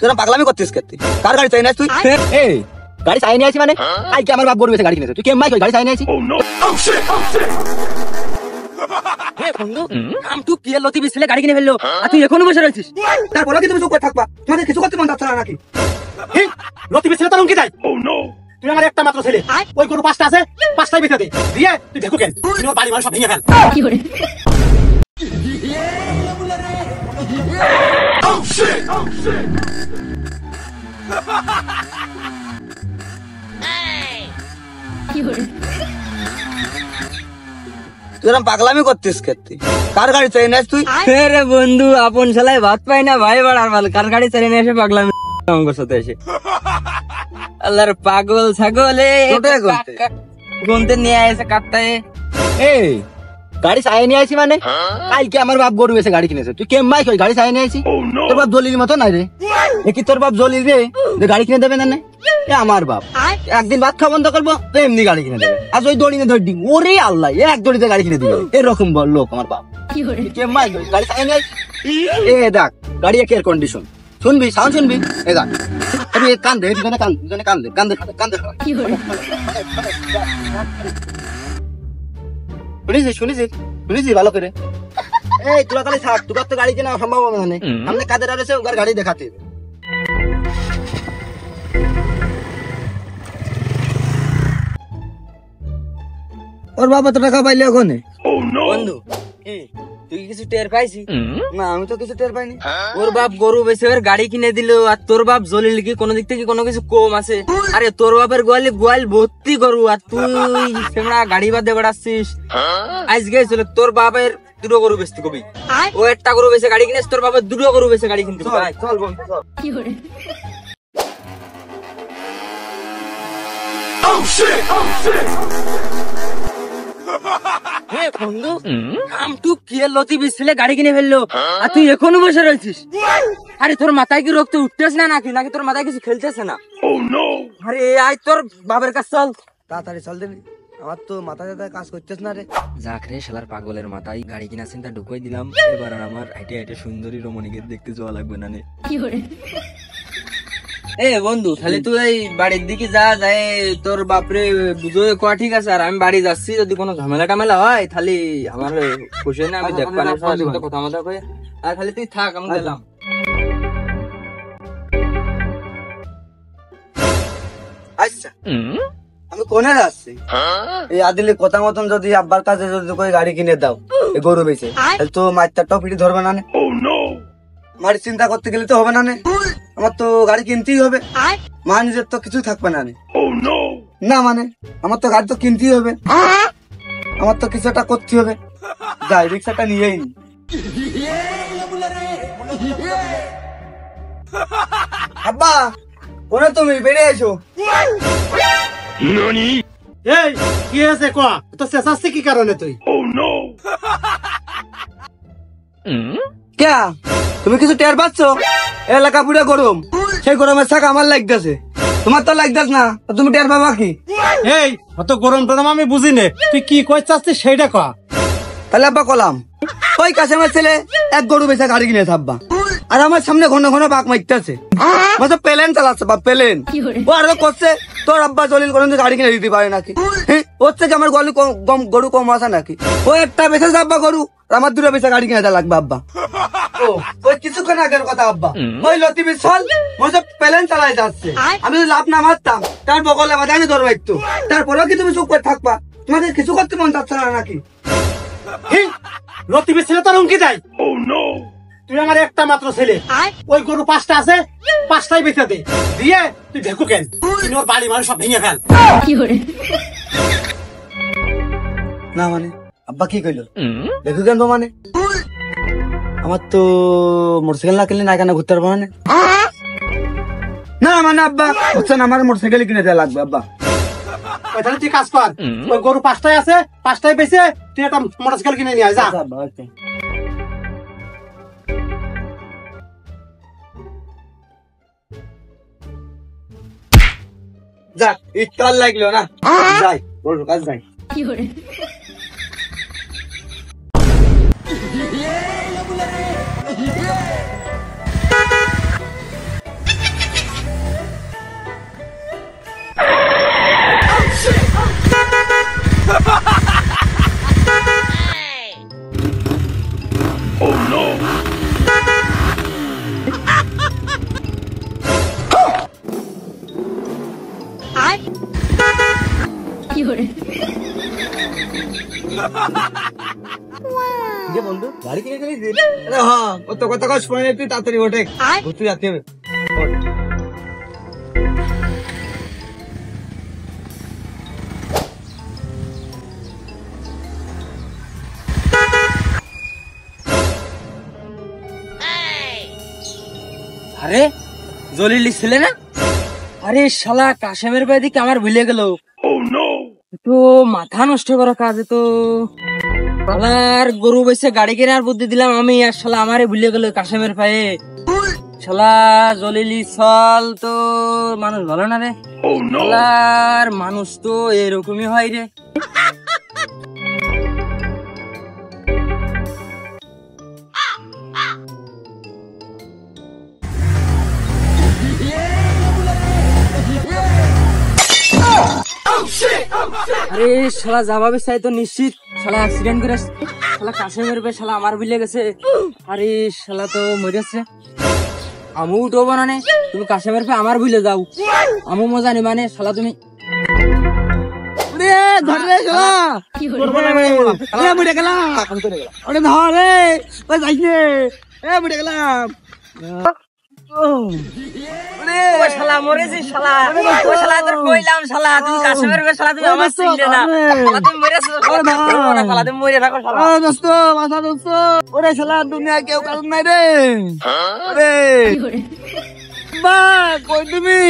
তোরা পাগলামি করছিস কে? কার গাড়ি চাই না তুই? এই গাড়ি চাই নিয়ে আসি মানে আজকে আমার বাপ গরু বেচে গাড়ি কিনেছে, তুই কেমন গাড়ি চাই নিয়ে আসি? বন্ধু তুই কি লতি বিছলে গাড়ি কিনে ফেললো আর তুই এখনো বসে রয়েছিস? তারপরে কি তুমি চুপ করে থাকবা? তোমাদের কিছু করতে মন যাচ্ছে না নাকি? লতি বিছলে তোর উনকি যায়। তুই আমার একটা মাত্র ছেলে, ওই গরু 5টা আছে, 5টাই বেচে দে, দিয়ে তুই দেখো কেন তুই ওর বাড়ি মানুষ সব ভেঙে ফেল। তোরা পাগলামি করছিস কে? কার গাড়ি চাই না তুই? রে বন্ধু আপন শালায় ভাত পাই না ভাই বাড়ার মাল, কার গাড়ি চালিয়ে নিয়ে এসে পাগলামি আমার সাথে এসে। আল্লাহর পাগল ছাগলে গুনতে নিয়ে আসে কাটতায়। এই গাড়ি চাই নিয়ে আসি মানে কালকে আমার বাপ গরু বেচে গাড়ি কিনেছে, তুই কেমন গাড়ি চাই নিয়ে আসি? তোর বাপ জলির মতো নাই রে, কি তোর বাপ জলির রে যে গাড়ি কিনে দেবে না? আমার বাপ একদিন ভাত খাওয়া বন্ধ করবো তো এমনি গাড়ি কিনে দেবে, আর ওই দড়ি ধর দিন ওরে আল্লাহ এক দড়িতে গাড়ি কিনে দিবে, এরকম লোক আমার বাপ। গাড়ি চাই নিয়ে এ দেখ গাড়ি এয়ার কন্ডিশন, শুনবি সাউন্ড শুনবি? এ দেখ কান্দে দুজনে কান্দে কান্দে কান্দে কান্দে শুনেছি শুনেছি শুনেছি ভালো করে। এই তোরা তাহলে থাক, তোর তো গাড়ি কেনা সম্ভব হবে না, সামনে কাদের আছে ওর গাড়ি দেখাতে হবে। ওর বাবা তো টাকা পাইলে ওখানে। বন্ধু তুই কিছু টের পাইছি? না আমি তো কিছু টের পাইনি। ওর বাপ গরু বেচে ওর গাড়ি কিনে দিল, আর তোর বাপ জলিল কি কোনো দিক থেকে কোনো কিছু কম আছে? আরে তোর বাপের গোয়াল ভর্তি গরু, আর তুই সেমরা গাড়ি বাদে বেড়াচ্ছিস। আজকে চলে তোর বাপের 2টো গরু বেচতে কবি, ও একটা গরু বেচে গাড়ি কিনেছ, তোর বাপের 2টো গরু বেচে গাড়ি কিনতে। চল বন্ধু চল। বন্ধু তুই কি লতি বিছলে গাড়ি কিনে ফেললো আর তুই এখনো বসে রয়েছিস? আরে তোর মাথায় কি রক্ত উঠতেছে না নাকি, নাকি তোর মাথায় কিছু খেলতেছে না? আরে আয় তোর বাবার কাছে চল, তাড়াতাড়ি চল দিবি, আমার তো মাথা ব্যথায় কাজ করতেছ না রে। যাক রে শালার পাগলের মাথায় গাড়ি কিনা চিন্তা ঢুকাই দিলাম, এবার আর আমার হাইটে হাইটে সুন্দরী রমণীকে দেখতে যাওয়া লাগবে না নে। এ বন্ধু তাহলে তুই এই বাড়ির দিকে যা, যায় তোর বাপরে বুঝো কোয়া ঠিক আছে, আর আমি বাড়ি যাচ্ছি, যদি কোনো ঝামেলা টামেলা হয় তাহলে আমার খুশি না, আমি দেখবানের সাথে কথা মতো কয়ে, আর খালি তুই থাক আমি গেলাম। আচ্ছা আমি কোনে যাচ্ছি? এই আদিলের কথা মতন যদি আব্বার কাছে যদি কই গাড়ি কিনে দাও এই গরু বেচে, তাহলে তো মাইরটাও পিঠে ধরবে না। মারি চিন্তা করতে গেলে তো হবে না, আমার তো গাড়ি কিনতেই হবে, মা নিজের তো কিছু থাকবে না। না মানে আমার তো গাড়ি তো কিনতেই হবে, আমার তো কিছু একটা করতে হবে, যাই রিক্সাটা নিয়েই নি। আব্বা কোনে তুমি বেরিয়ে এসো। এই কি হয়েছে কোয়া? তো চেঁচাচ্ছি কি কারণে তুই? ক্যা তুমি কিছু টের পাচ্ছ? এলাকা পুরো গরম, সেই গরমের শাক আমার লাগতেছে, তোমার তো লাগতেছ না, তুমি টের পাবা কি? এই অত গরম টরম আমি বুঝি নে, তুই কি কই চাচ্ছিস সেইটা কয়া। তাহলে আব্বা কলাম ওই কাশেমের ছেলে এক গরু বেচা গাড়ি কিনে থাকবা, আর আমার সামনে ঘন ঘন বাঘ মারতেছে, প্লেন চালাচ্ছে বা প্লেন ও আরো করছে তোর আব্বা জলিল কোন গাড়ি কিনে দিতে পারে নাকি? ওর থেকে আমার গরু কম আছে নাকি? ও একটা বেচে আব্বা গরু, আমার 2টো বেচা গাড়ি কিনে দেওয়া লাগবে আব্বা। ও ওই কিছুক্ষণ আগের কথা আব্বা, ওই লতি বিশাল প্লেন চালাই যাচ্ছে, আমি যদি লাভ না মারতাম তার বগলে আমাদের আমি ধরবো একটু, তারপরেও কি তুমি চুপ করে থাকবা? তোমাদের কিছু করতে মন যাচ্ছে না নাকি? লতি বিছলে তোর উনকি যায়। তুই আমার একটা মাত্র ছেলে, ওই গরু 5টা আছে, 5টাই বেচে দে, দিয়ে তুই দেখো কেন তুই ওর বাড়ি মানুষ সব ভেঙে ফেল। না মানে আব্বা কি কইলো দেখো কেন মানে? আমার তো মোটরসাইকেল না কিনলে না কেন ঘুরতে পারবো মানে? না মানে আব্বা হচ্ছে না, আমার মোটরসাইকেল কিনে দেওয়া লাগবে আব্বা। তাহলে তুই কাজ কর, ওই গরু 5টাই আছে, 5টাই বেচে তুই একটা মোটরসাইকেল কিনে নিয়ে আয় যা। যাক ইটাল লাগলো না, যাই গরুর কাজ যাই। যে বন্ধু গাড়ি কিনে গেলি আরে হ্যাঁ কত কথা কস ফোনে তুই তাড়াতাড়ি ওঠে ঘুরতে যাতে হবে ওঠ। আরে জলিলি ছিলে না? আরে শালা কাশেমের ভাই দিকে আমার ভুলে গেল। তো মাথা নষ্ট করা কাজে তো শালার গরু বেছে গাড়ি কেনার বুদ্ধি দিলাম আমি, আর শালা আমারে ভুলে গেল কাশেমের পায়ে। শালা জলিলি চল তো মানুষ ভালো না রে, শালার মানুষ তো এরকমই হয় রে। আরে শালা যাবাবে চাই তো নিশ্চিত শালা অ্যাক্সিডেন্ট করে শালা কাছে মেরবে, শালা আমার বিলে গেছে। আরে শালা তো মরেছে, আমু উঠবো না নে, তুমি কাছে মেরবে আমার বিলে যাও, আমু মজা নি মানে শালা তুমি ধর রে শালা এ বুড়ে গেলাম ওরে ধর রে ওই যাইছে এ বুড়ে গেলাম ও শালা মরেছি শালা, ও শালা তোর কইলাম শালা তুমি কাছে মেরবে শালা তুমি আমার চিনলে না, শালা তুমি মরেছো শালা তুমি মরে থাকো শালা। ও দোস্ত মাথা দোস্ত ওরে শালা দুনিয়া কেউ কারণ নাই রে ওরে বা কই তুমি